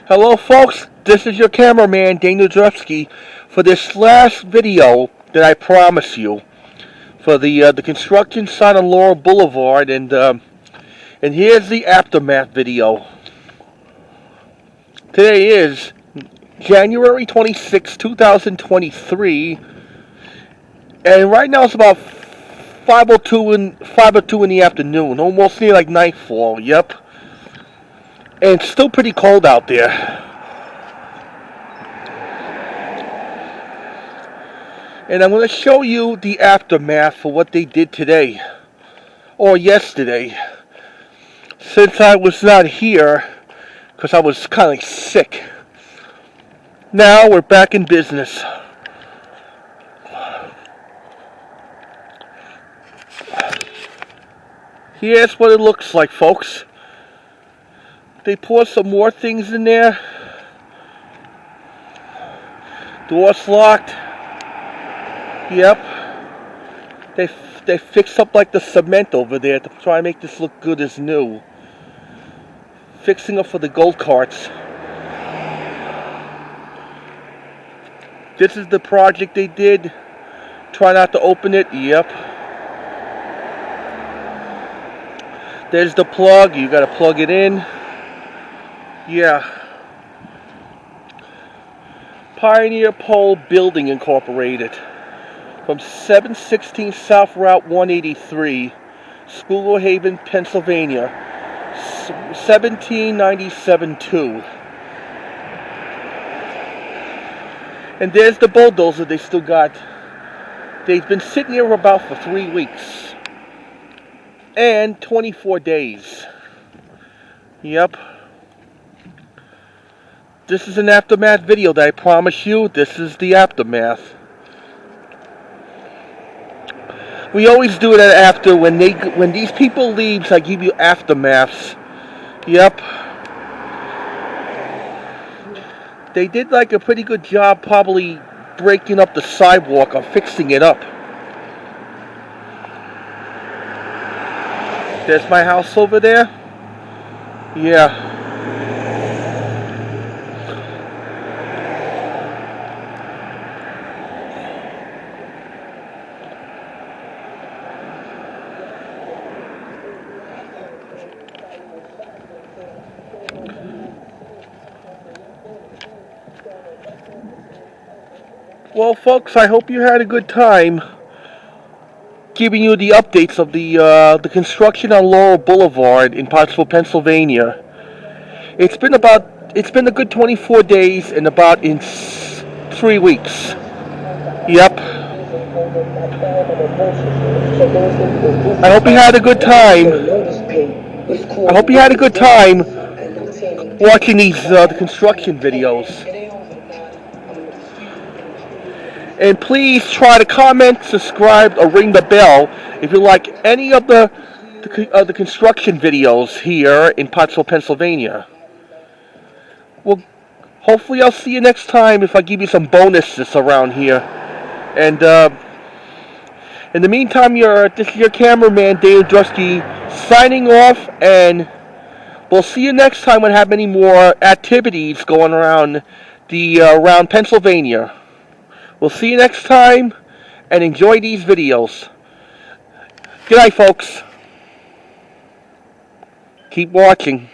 Hello folks, this is your cameraman Daniel Drewski for this last video that I promised you for the construction site on Laurel Boulevard, and here's the aftermath video. Today is January 26, 2023, and right now it's about 5:02 in the afternoon, almost near like nightfall. Yep. And it's still pretty cold out there. And I'm going to show you the aftermath for what they did today. Or yesterday. Since I was not here, because I was kind of like sick. Now we're back in business. Here's what it looks like, folks. They poured some more things in there. Doors locked. Yep. They fixed up like the cement over there to try and make this look good as new. Fixing up for the gold carts. This is the project they did. Try not to open it. Yep. There's the plug. You gotta plug it in. Yeah. Pioneer Pole Building Incorporated. From 716 South Route 183, School Haven, Pennsylvania. 17972. And there's the bulldozer they still got. They've been sitting here about for 3 weeks. And 24 days. Yep. This is an aftermath video that I promise you. This is the aftermath. We always do it after when these people leave. I give you aftermaths. Yep. They did like a pretty good job, probably breaking up the sidewalk or fixing it up. There's my house over there. Yeah. Well, folks, I hope you had a good time giving you the updates of the construction on Laurel Boulevard in Pottsville, Pennsylvania. It's been a good 24 days and about in 3 weeks. Yep. I hope you had a good time. I hope you had a good time watching these the construction videos. And please try to comment, subscribe, or ring the bell if you like any of the construction videos here in Pottsville, Pennsylvania. Well, hopefully I'll see you next time if I give you some bonuses around here. And in the meantime, this is your cameraman, Daniel Drewski, signing off, and we'll see you next time when I have many more activities going around around Pennsylvania. We'll see you next time, and enjoy these videos. Good night, folks. Keep watching.